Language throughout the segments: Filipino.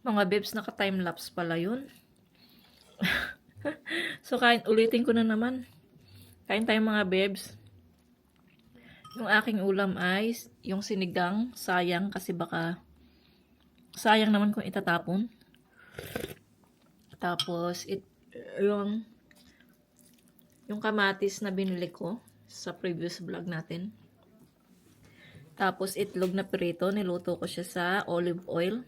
Mga bebs, naka-time-lapse pala yun. So, ulitin ko na naman. Kain tayo mga bebs. Yung aking ulam ay yung sinigang. Sayang kasi baka sayang naman kung itatapon. Tapos, yung kamatis na binili ko sa previous vlog natin. Tapos, itlog na prito. Niluto ko siya sa olive oil.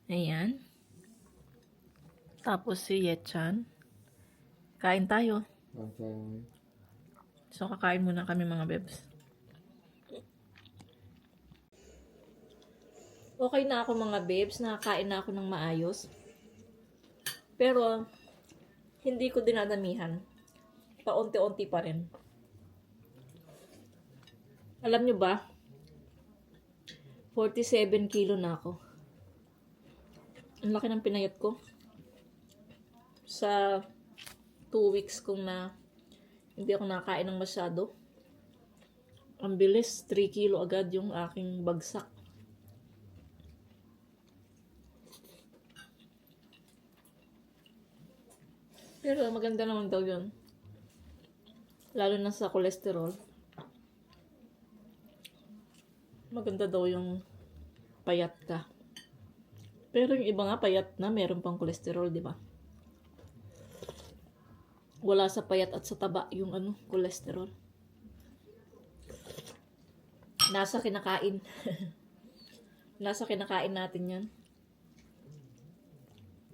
Ayan. Tapos, si Yetchan. Kain tayo. Okay. So, kakain muna kami mga bebs. Okay na ako mga bebs. Nakakain na ako ng maayos. Pero, hindi ko dinadamihan. Paunti-unti pa rin. Alam nyo ba? 47 kilo na ako. Ang laki ng pinayat ko. Sa 2 weeks kong na hindi ako nakakain ng masyado. Ang bilis, 3 kilo agad yung aking bagsak. Pero maganda naman daw yun. Lalo na sa cholesterol. Maganda daw yung payat ka. Pero yung iba nga payat na, meron pang cholesterol, di ba? Wala sa payat at sa taba yung cholesterol. Nasa kinakain. Nasa kinakain natin yan.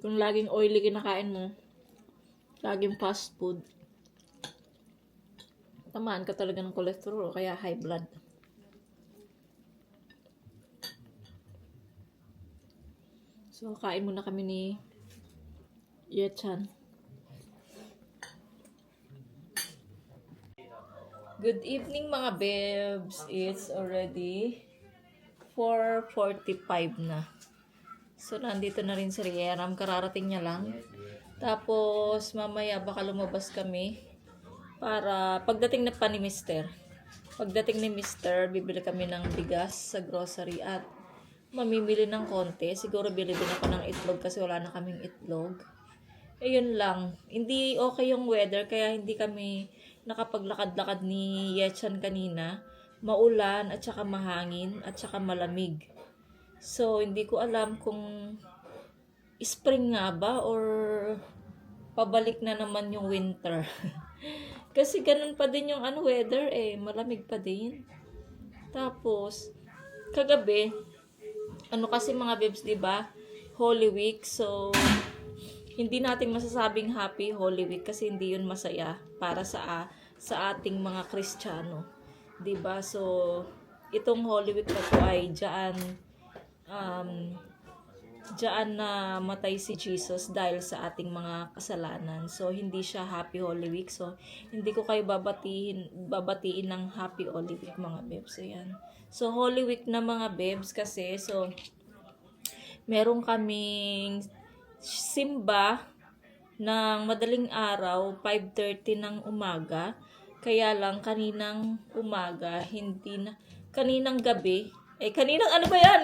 Kung laging oily kinakain mo, laging fast food, tamaan ka talaga ng cholesterol o kaya high blood. So, kain muna kami ni Yetchan. Good evening mga bebs. It's already 4:45 na. So, nandito na rin si Rieram. Kararating niya lang. Tapos, mamaya baka lumabas kami para pagdating na pa ni Mr. Pagdating ni Mr., bibili kami ng bigas sa grocery at mamimili ng konti. Siguro bilibili ako ng itlog kasi wala na kaming itlog. Ayun lang. Hindi okay yung weather kaya hindi kami nakapaglakad-lakad ni Yetchan kanina. Maulan at saka mahangin at saka malamig. So, hindi ko alam kung spring nga ba or pabalik na naman yung winter. Kasi ganun pa din yung weather malamig pa din. Tapos, kagabi, kasi mga bebs, 'di ba? Holy Week. So, hindi natin masasabing happy Holy Week kasi hindi 'yun masaya para sa ating mga Kristiyano. 'Di ba? So, itong Holy Week na to ay diyan na matay si Jesus dahil sa ating mga kasalanan. So, hindi siya Happy Holy Week. So, hindi ko kayo babatiin ng Happy Holy Week mga bebs. Ayan. So, Holy Week na mga bebs kasi, so, meron kaming simba ng madaling araw, 5:30 ng umaga. Kaya lang, kaninang umaga, kaninang gabi, kaninang ano ba yan?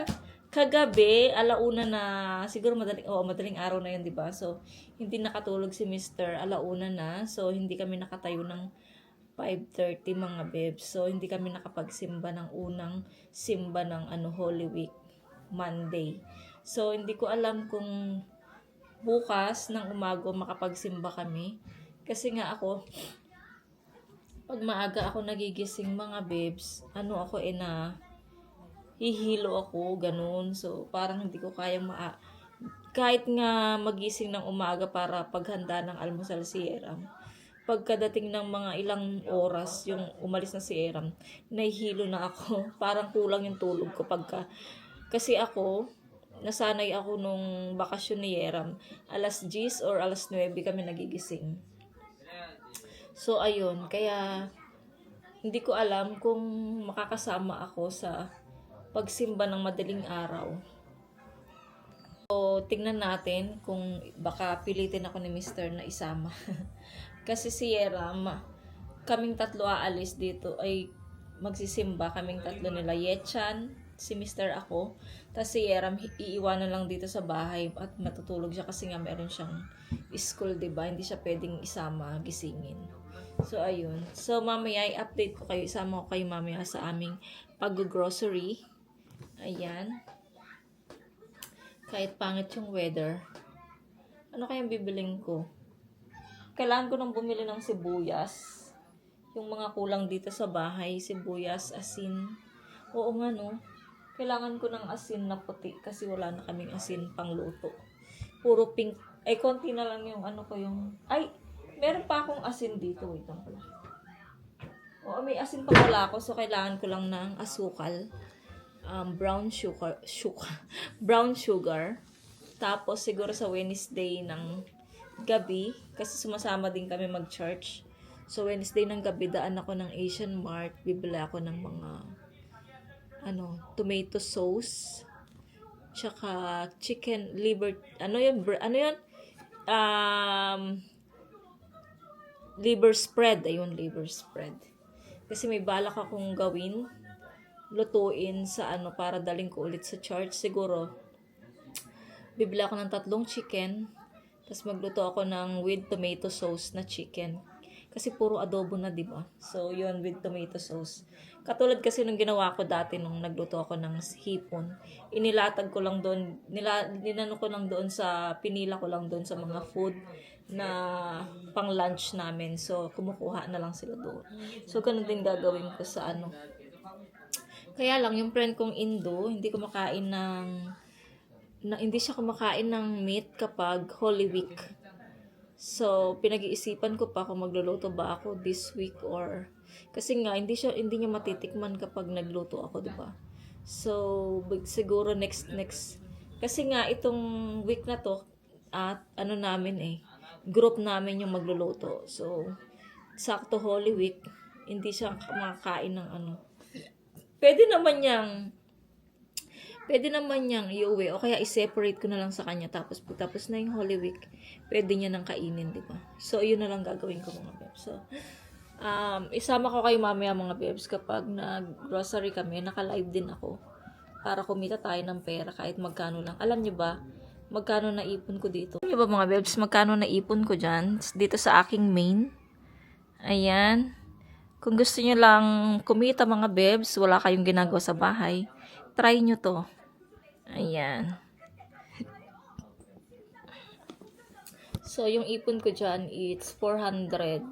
Kagabi, alauna na, siguro madaling araw na yun, di ba? So, hindi nakatulog si Mr. Alauna na. So, hindi kami nakatayo ng 5:30 mga bebs. So, hindi kami nakapagsimba ng unang simba ng Holy Week, Monday. So, hindi ko alam kung bukas ng umaga makapagsimba kami. Kasi nga ako, pag maaga ako nagigising mga bebs, hihilo ako, ganun. So, parang hindi ko kayang kahit nga magising ng umaga para paghanda ng almusal si Eram. Pagkadating ng mga ilang oras, yung umalis na si Eram, nahihilo na ako. Parang kulang yung tulog ko kasi ako, nasanay ako nung bakasyon ni Eram. Alas 10 or alas 9 kami nagigising. So, ayun. Kaya, hindi ko alam kung makakasama ako sa pagsimba ng madaling araw. So, tingnan natin kung baka pilitin ako ni Mr. na isama. Kasi si Yeram, kaming tatlo aalis dito ay magsisimba. Kaming tatlo nila, Yetchan, si Mr. ako. Tapos si Yeram, iiwanan lang dito sa bahay at matutulog siya kasi nga meron siyang school, diba? Hindi siya pwedeng isama, gisingin. So, ayun. So, mamaya, i-update ko kayo. Isama ko kayo mamaya sa aming pag-grocery. Ayan. Kahit pangit yung weather. Ano kayang bibiling ko? Kailangan ko nang bumili ng sibuyas. Yung mga kulang dito sa bahay. Sibuyas, asin. Oo nga, no? Kailangan ko ng asin na puti kasi wala na kaming asin pang luto. Puro pink. Ay, konti na lang yung ano ko yung... Ay, meron pa akong asin dito. Wait lang pala. Oo, may asin pa wala ako. So, kailangan ko lang ng asukal. Brown sugar. Brown sugar. Tapos, siguro sa Wednesday ng gabi. Kasi sumasama din kami mag-church. So, Wednesday ng gabi, daan ako ng Asian Mart. Bibili ako ng mga... tomato sauce, tsaka chicken liver, liver spread, liver spread. Kasi may balak akong gawin, lutuin sa para daling ko ulit sa church. Siguro, bibili ako ng 3 chicken, tapos magluto ako ng with tomato sauce na chicken. Kasi puro adobo na, diba? So, yun, with tomato sauce. Katulad kasi nung ginawa ko dati nung nagluto ako ng hipon. Inilatag ko lang doon, ninano ko lang doon pinila ko lang doon sa mga food na pang lunch namin. So, kumukuha na lang sila doon. So, ganun din gagawin ko sa Kaya lang, yung friend kong Indo, hindi siya kumakain ng meat kapag Holy Week. So, pinag-iisipan ko pa kung magluluto ba ako this week or... Kasi nga, hindi niya matitikman kapag nagluto ako, diba? So, siguro next. Kasi nga, itong week na to, at group namin yung magluluto. So, sakto Holy Week, hindi siya makakain ng Pwede naman niyang iuwi o kaya i-separate ko na lang sa kanya tapos na yung Holy Week, pwede niya nang kainin, di ba? So, yun na lang gagawin ko mga bebs. So, isama ko kayo mamaya mga bebs kapag nag-grocery kami, naka-live din ako para kumita tayo ng pera kahit magkano lang. Alam niyo ba, magkano naipon ko dito? Alam niyo ba mga bebs, magkano naipon ko dyan dito sa aking main? Ayan. Kung gusto niyo lang kumita mga bebs, wala kayong ginagawa sa bahay, try nyo to. Ayan. So, yung ipon ko dyan, it's 460,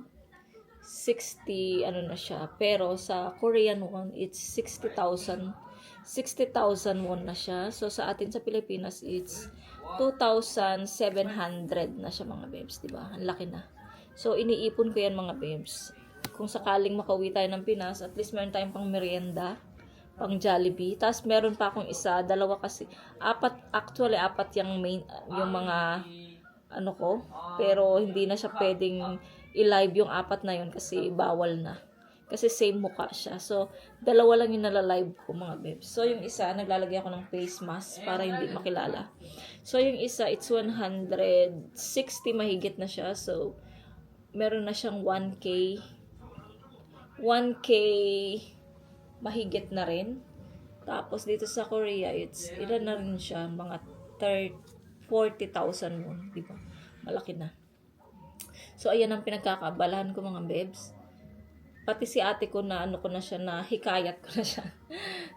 na siya. Pero, sa Korean won, it's 60,000 won na siya. So, sa atin sa Pilipinas, it's 2,700 na siya mga bebs, diba? Ang laki na. So, iniipon ko yan mga bebs. Kung sakaling makauwi tayo ng Pinas, at least meron tayong pang merienda, pang Jollibee. Tapos meron pa akong dalawa kasi. Apat yung mga ko. Pero hindi na siya pwedeng i-live yung 4 na yun kasi bawal na. Kasi same mukha siya. So, 2 lang yung nalalive ko mga bebs. So, yung isa, naglalagay ako ng face mask para hindi makilala. So, yung isa, it's 160 mahigit na siya. So, meron na siyang 1K mahigit na rin. Tapos dito sa Korea, ilan na rin siya, mga 40,000 won, di ba? Malaki na. So ayan ang pinagkakaabalahan ko mga bebs. Pati si ate ko na ko na siya, na hikayat ko na siya.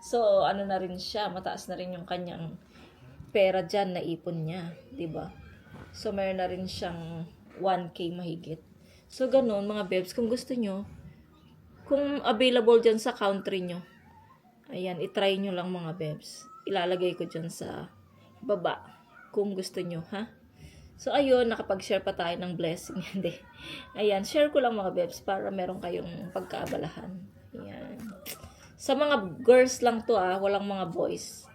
So na rin siya, mataas na rin yung kanyang pera diyan na ipon niya, di ba? So mayroon na rin siyang 1K mahigit. So ganun mga bebs, kung gusto nyo, kung available dyan sa country nyo, ayan, itry nyo lang mga bebs. Ilalagay ko dyan sa baba, kung gusto nyo, ha? So, ayun, nakapag-share pa tayo ng blessing. Hindi. Ayan, share ko lang mga bebs para meron kayong pagkaabalahan. Ayan. Sa mga girls lang to, walang mga boys.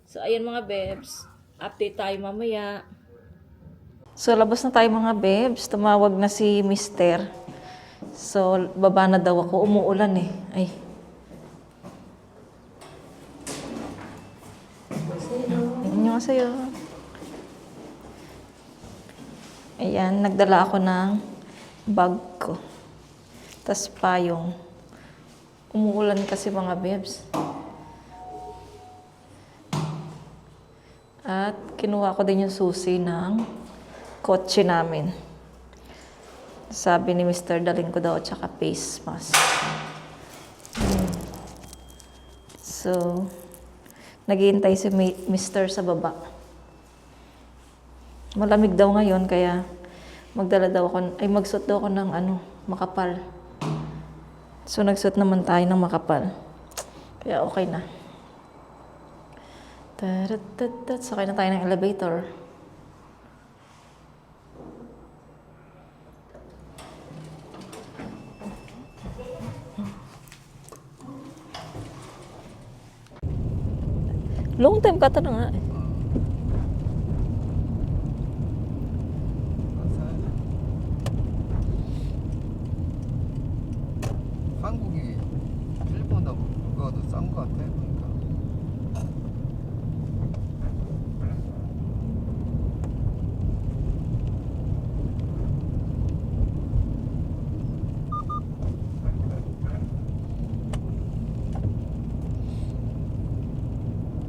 So, ayun mga bebs, update tayo mamaya. So, labas na tayo mga bebs. Tumawag na si Mister. So, baba na daw ako. Umuulan eh. Ay. Annyeonghaseyo. Ayan, nagdala ako ng bag ko. Tas payong. Umuulan kasi mga bebs. At kinuha ko din yung susi ng kotse namin. Sabi ni Mr. dalhin ko daw at saka face mask. So, naghihintay si Mr. sa baba. Malamig daw ngayon kaya magsuot daw ako ng makapal. So, nagsuot naman tayo ng makapal. Kaya okay na. Sakay na tayo ng elevator. Long time ka na nga eh. 한국이 일본하고 더 싼 것 같아 보니까.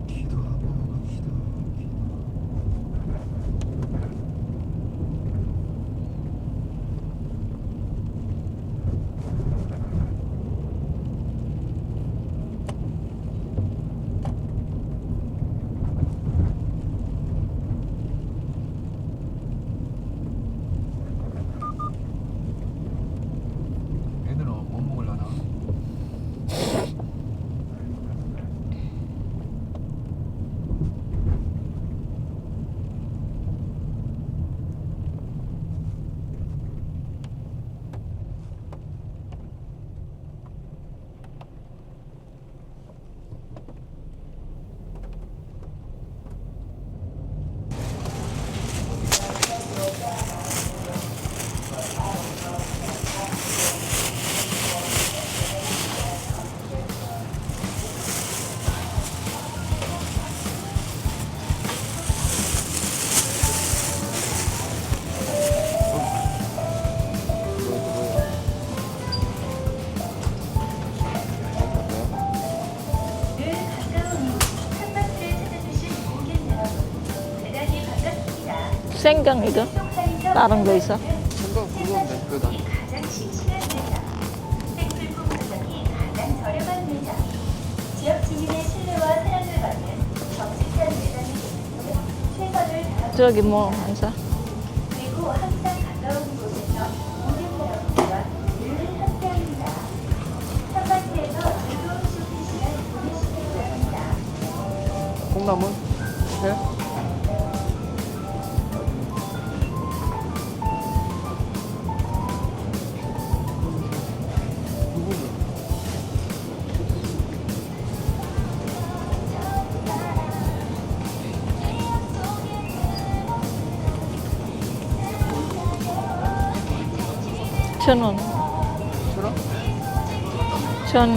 기도하고 갑시다. 애들은 뭐 먹으려나? 늘 가까운 한마트를 찾아주신 고객 여러분, 대단히 반갑습니다. Senggang ito. Parang guys 생각 그건데 그다. 가장 싱싱한 매장, 생필품 가격이 가장 저렴한 매장, 지역 주민의 신뢰와 사랑을 받는 정직한 매장이 되는데 최선을 다하고 Joggy mo, Ansa. 그리고 항상 가까운 곳에서 고객 여러분과 늘 함께합니다. 한마트에서 즐거운 쇼핑 시간 보내시길 바랍니다. 콩나물? 해? 누구는? Chanon. 싫어? Chon.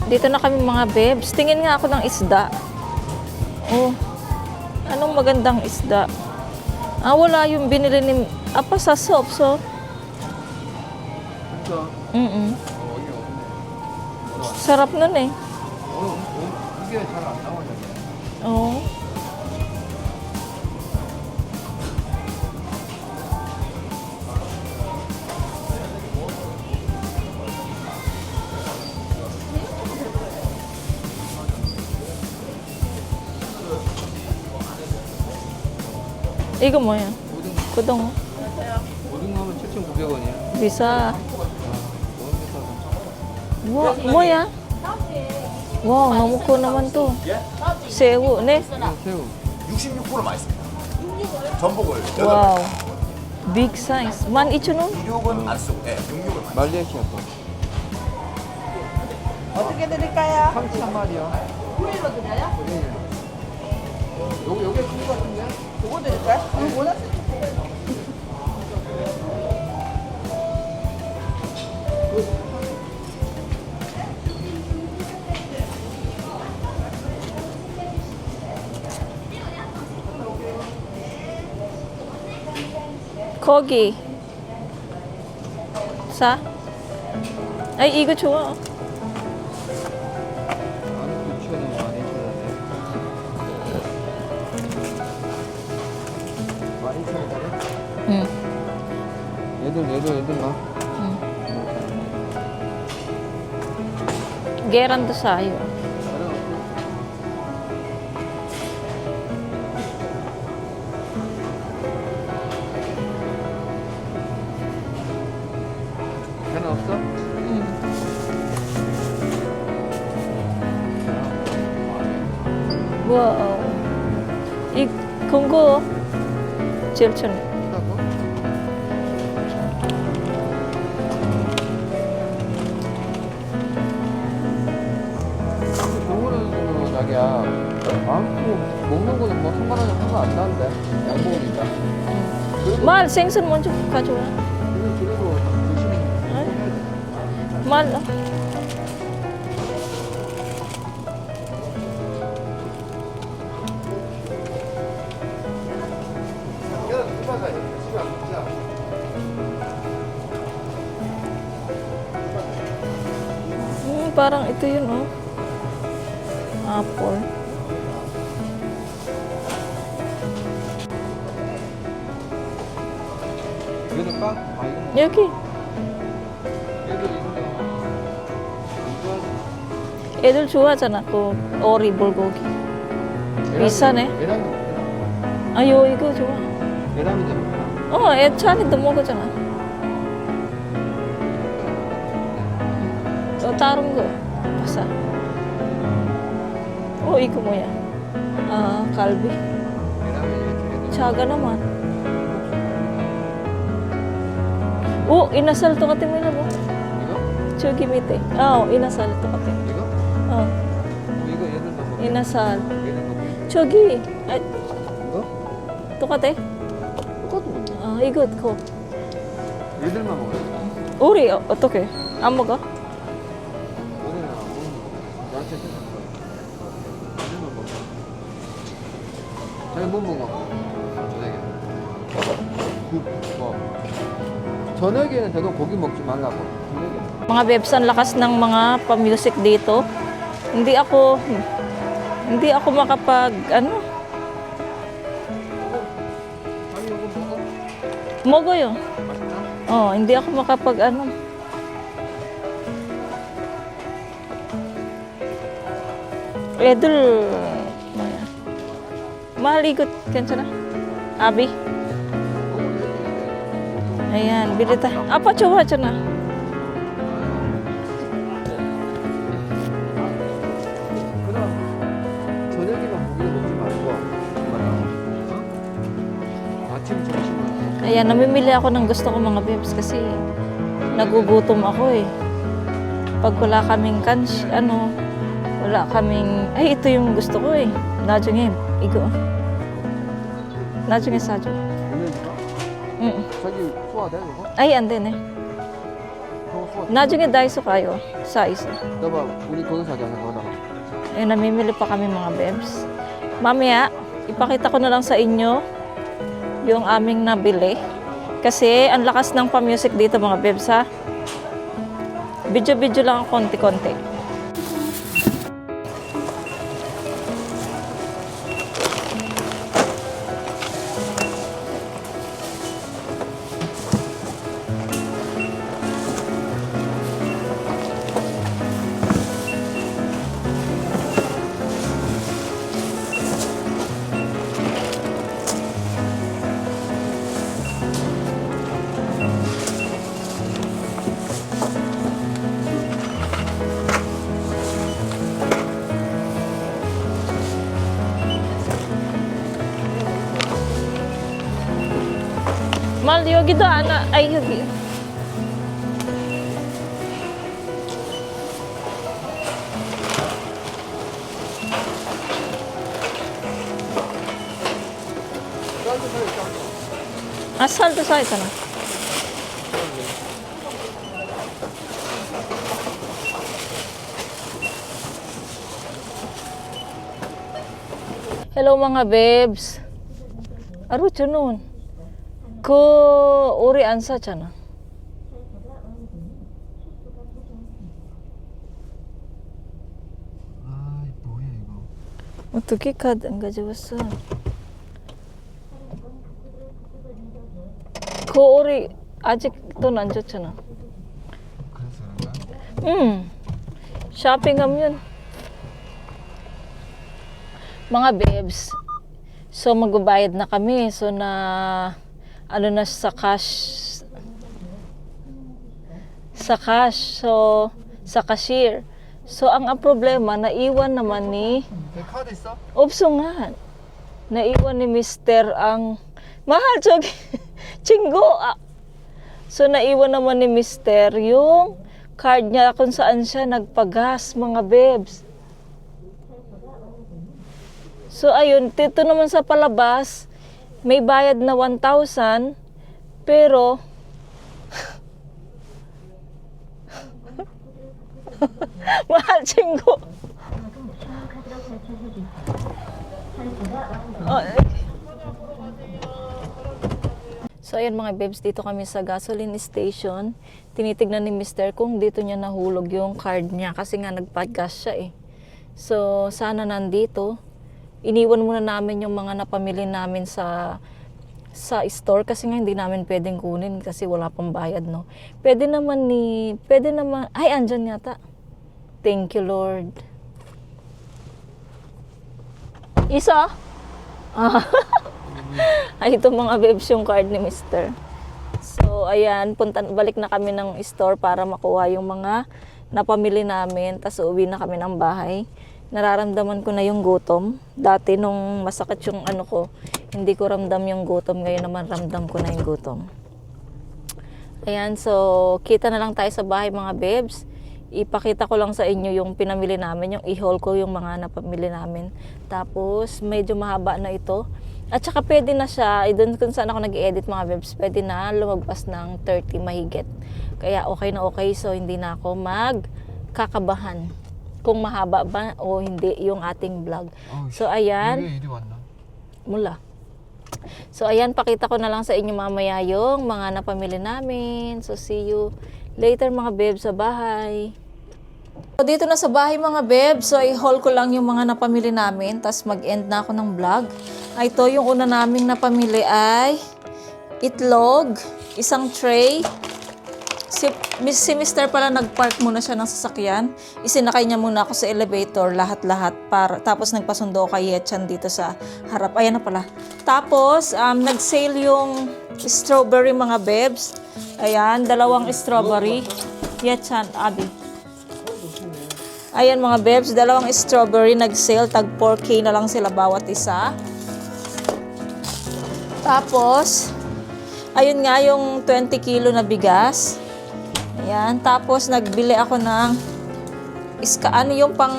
Dito na kami mga bebs. Tingin nga ako ng isda. Oh. Anong magandang isda? Wala yung binili ni Apa sa soap, so. 진짜 Mm. 어디 없네. Sarap nun eh. 이게 잘 안 나오잖아. Oo. 이거 뭐야? 고등어. 오징어면 7,900원이야. 비싸. Wow, 뭐야? Wow, namukho naman to. Sewu, ne? 새우. 66% 맛있습니다. 전복을 Wow. Big size. 12,000원? 66은 안 쓰고, 네, 66을 많이. 말레이시아 거. 어떻게 드릴까요? 참치 한 마리요. 구이로 드려요? 네. 요게 큰거 같은데? 그거 드릴까요? 원하시는 거기. 사? 아이, 이거 좋아. 19,000원. 얘들 봐. Gerando sa'yo. 걔는 없어? Wow. Kung ko, chilchon. 있다고? 병원에서는 자기야 많고 먹는 거는 뭐 상관 안 나는데 약 먹으니까. 그래도 Mahal, 생선 mo dyan kajo. 그래도 조심히 해야 돼. Mahal. 걔는 누가가 집에 안 먹자. Parang ito yun, oh. Apple. 얘들 까? 아 이거 뭐 Yuki. 얘들 이거 애들 좋아하잖아, 그 오리 불고기. 비싸네. 아유, 이거 좋아. 얘랑이잖아. 애 찬이도 먹었잖아. 또 다른 거 basta. 이거 뭐야? kalbi. Tsaga naman. Inasal to kati mo na mo. 이거? Chugi mite. Inasal to kati. 이거? 이거 얘들만 먹어. Inasal. 얘들 먹어. Chugi. Ay, 이거? to kati. 똑같은 건데. Igot ko. 얘들만 먹어. Uri, 어떻게? 안 먹어? 얘들은 안 먹는 거. 나한테 생각. 얘들만 먹어. 자기 못 먹어. 저녁에. 뭐. 저녁에는 저도 고기 먹지 말라고. 저녁에. Mga bebs, ang lakas ng mga pa-music dito. Hindi ako makapag, 자기 이거 먹어. mogoyo. 맛있다. Hindi ako makapag, 애들, 뭐야. Mahal igot, 괜찮아? Abi? Ayan, bili tayo. Apa, 좋아하잖아. 그럼 저녁에만 고기를 먹지 말고 아침 점심은 Ayan, namimili ako ng gusto ko mga bebs kasi nagugutom ako eh. Pag wala kaming wala kaming, ito yung gusto ko eh. 나중에 이거. 나중에 사줘. 오늘인가? 응. 자기 소화돼 그거? 안 되네. 그거 소화. 나중에 다이소 가요. 사이즈. 너봐 우리 거기서 하자 거기다가. Namimili pa kami mga bebs. Mamaya, ipakita ko na lang sa inyo yung aming nabili. Kasi ang lakas ng pa-music dito mga bebs ha. Video-video lang konti-konti. Mal, 여기도 여기. 살도 사 있잖아. Hello mga babes. 준훈. 우리 안 사잖아. 아 뭐야 이거. 어떻게 카드 안 가져왔어? 우리 아직 돈 안 줬잖아. 그래서 그런가? 응. 쇼핑하면 mga bebs. So magbabayad na kami. So na ano na sa cash. So sa cashier. So ang problema naiwan naman ni 카드 있어? 없어 nga. Naiwan ni Mister ang mahal 저기 친구. So naiwan naman ni Mister yung card niya kung saan siya nagpagas, mga bebs. So ayun, dito naman sa palabas, may bayad na 1,000, pero mahal 친구. So ayan mga bebs, dito kami sa gasoline station. Tinitignan ni Mister kung dito niya nahulog yung card niya kasi nga nagpagas siya eh. So sana nandito. Iniwan muna namin yung mga napamili namin sa store kasi nga hindi namin pwedeng kunin kasi wala pang bayad, no. Pwede naman ay andyan yata. Thank you Lord. Isa? Ay, ito mga bebs yung card ni Mister. So, ayan, balik na kami ng store para makuha yung mga napamili namin. Tapos, uuwi na kami ng bahay. Nararamdaman ko na yung gutom. Dati, nung masakit yung ano ko, hindi ko ramdam yung gutom. Ngayon naman, ramdam ko na yung gutom. Ayan, so, kita na lang tayo sa bahay mga bebs. Ipakita ko lang sa inyo yung pinamili namin, yung i-haul ko yung mga napamili namin. Tapos, medyo mahaba na ito. At saka pwede na siya, doon kung saan ako nag-edit mga bebs, pwede na lumagpas ng 30 mahigit. Kaya okay na okay, so hindi na ako magkakabahan kung mahaba ba o hindi yung ating vlog. So, ayan. 이리 왔나? Mula. So, ayan, pakita ko na lang sa inyo mamaya yung mga napamili namin. So, see you later mga bebs sa bahay. So, dito na sa bahay mga bebs. So, i-haul ko lang yung mga napamili namin. Tapos mag-end na ako ng vlog. Ito, yung una naming napamili ay itlog, isang tray. Si Mr. pala nag-park muna siya ng sasakyan. Isinakay niya muna ako sa elevator, lahat-lahat. Tapos nagpasundo kay Yetchan dito sa harap. Ayan na pala. Tapos, nag-sale yung strawberry mga bebs. Ayan, 2 strawberry. Yetchan, Abi. Ayan mga bebs, 2 strawberry nag-sale. Tag 4K na lang sila bawat isa. Tapos, ayun nga yung 20 kilo na bigas. Ayan, tapos nagbili ako ng yung pang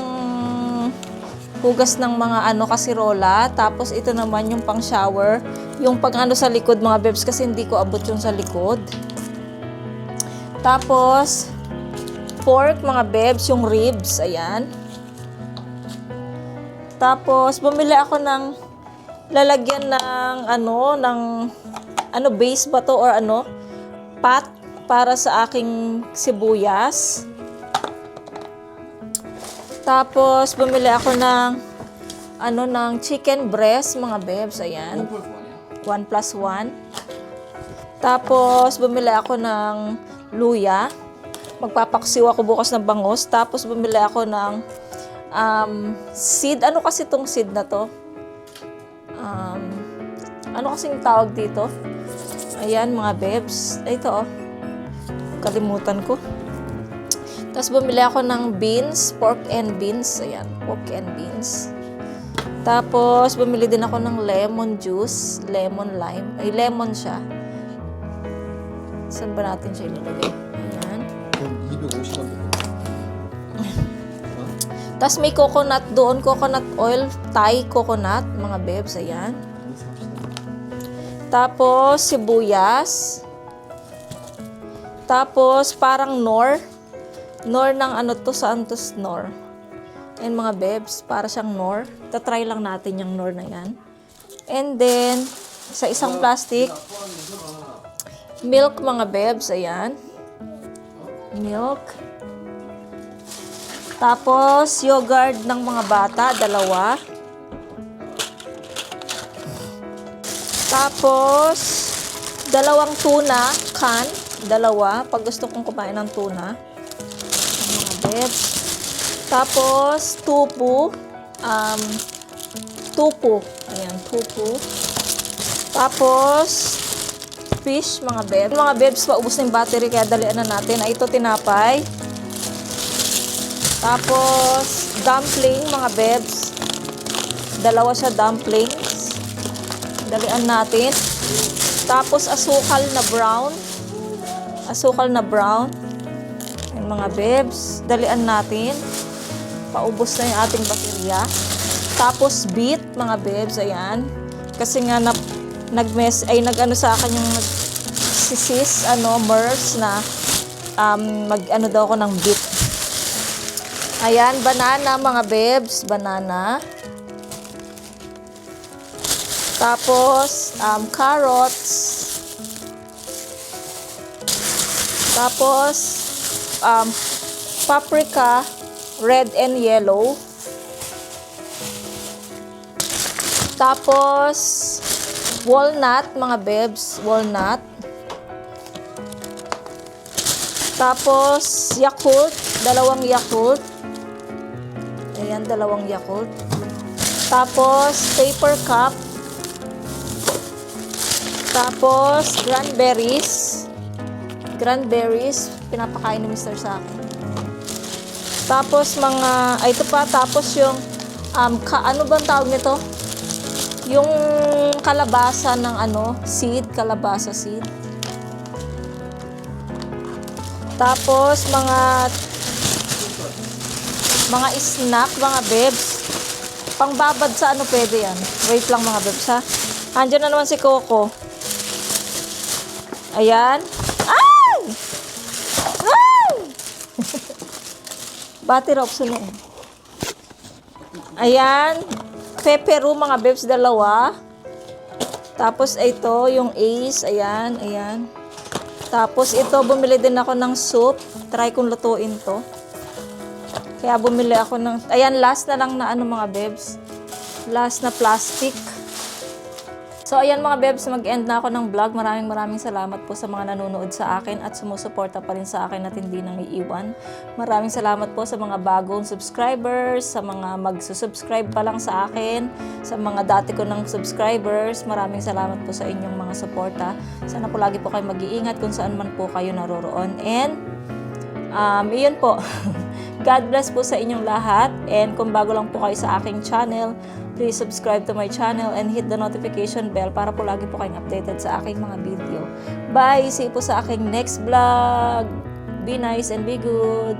hugas ng mga kasirola. Tapos ito naman yung pang shower. Yung pang sa likod mga bebs kasi hindi ko abot yung sa likod. Tapos, pork mga bebs, yung ribs. Ayan. Tapos, bumili ako ng lalagyan ng base ba to or pot para sa aking sibuyas. Tapos bumili ako ng chicken breast mga bebs, ayan. 1+1. Tapos bumili ako ng luya. Magpapaksiw ako bukas ng bangus. Tapos bumili ako ng seed. Ano kasi tong seed na to? Ano kasing tawag dito? Ayan mga bebs. Ito kalimutan ko. Tapos bumili ako ng beans, pork and beans. Ayan, pork and beans. Tapos bumili din ako ng lemon juice, lemon lime. Ay, lemon siya. Saan ba natin siya ilalagay? Ayan. 250원 되고. Tapos may coconut doon, coconut oil, Thai coconut, mga bebs, ayan. Tapos sibuyas. Tapos parang nor ng saan to nor. Ayan mga bebs, para siyang nor. Tatry lang natin yung nor na yan. And then, sa isang plastic, milk mga bebs, ayan. Milk. Tapos, yogurt ng mga bata, 2. Tapos, 2 Dalawang tuna can, dalawa, pag gusto kong kumain ng tuna. Mga bebs. Tapos, tupu. Tupu. Ayan, tupu. Tapos, fish, mga bebs. Mga bebs, paubos na yung battery, kaya dalian na natin. Ay, ito, tinapay. Tapos, dumpling, mga bebs. Dalawa siya dumplings. Dalian natin. Tapos, asukal na brown. Asukal na brown. Ayan, mga bebs. Dalian natin. Paubos na yung ating baterya. Tapos, beet, mga bebs. Ayan. Kasi nga, nag-ano sa akin yung nagsisis, MERS na mag-ano daw ako ng beet. Ayan, banana, mga bebs. Banana. Tapos, carrots. Tapos, paprika, red and yellow. Tapos, walnut, mga bebs, walnut. Tapos, Yakult, dalawang Yakult. Ayan, dalawang Yakult. Tapos, paper cup. Tapos, cranberries. Cranberries, pinapakain ni Mr. sa akin. Tapos, ito pa, tapos yung, ano bang tawag nito? Yung kalabasa ng seed, kalabasa seed. Tapos, mga snack, mga bebs. Pangbabad sa pwede yan. Wait lang, mga bebs, ha? Andiyan na naman si Coco. Ayan. Ay! Ay! Battery option na. Ayan. Pepero, mga bebs, dalawa. Tapos, ito, yung Ace. Ayan, ayan. Tapos, ito, bumili din ako ng soup. Try kong lutuin to. Kaya bumili ako ng... Ayan, last na lang na mga bebs. Last na plastic. So, ayan mga bebs, mag-end na ako ng vlog. Maraming salamat po sa mga nanonood sa akin at sumusuporta pa rin sa akin at hindi nang iiwan. Maraming salamat po sa mga bagong subscribers, sa mga magsusubscribe pa lang sa akin, sa mga dati ko ng subscribers. Maraming salamat po sa inyong mga suporta. Sana po lagi po kayo mag-iingat kung saan man po kayo naroroon. And, iyon po. God bless po sa inyong lahat. And kung bago lang po kayo sa aking channel, please subscribe to my channel and hit the notification bell para po lagi po kayong updated sa aking mga video. Bye! See you po sa aking next vlog. Be nice and be good.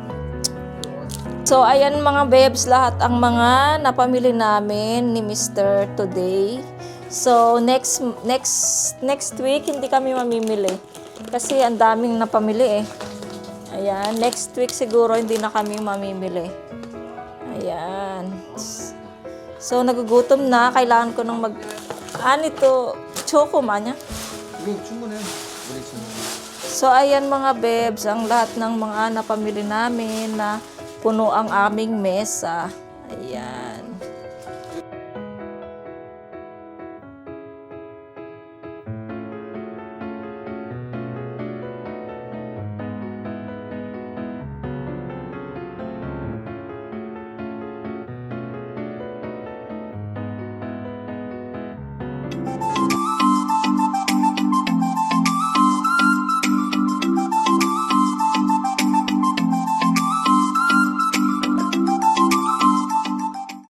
So, ayan mga babes, lahat ang mga napamili namin ni Mr. today. So, next week, hindi kami mamimili. Kasi ang daming napamili eh. Ayan, next week siguro hindi na kami mamimili. Ayan. So, nagugutom na. Kailangan ko nang ito, choco man niya. So, ayan mga bebs, ang lahat ng mga napamili namin na puno ang aming mesa. Ayan.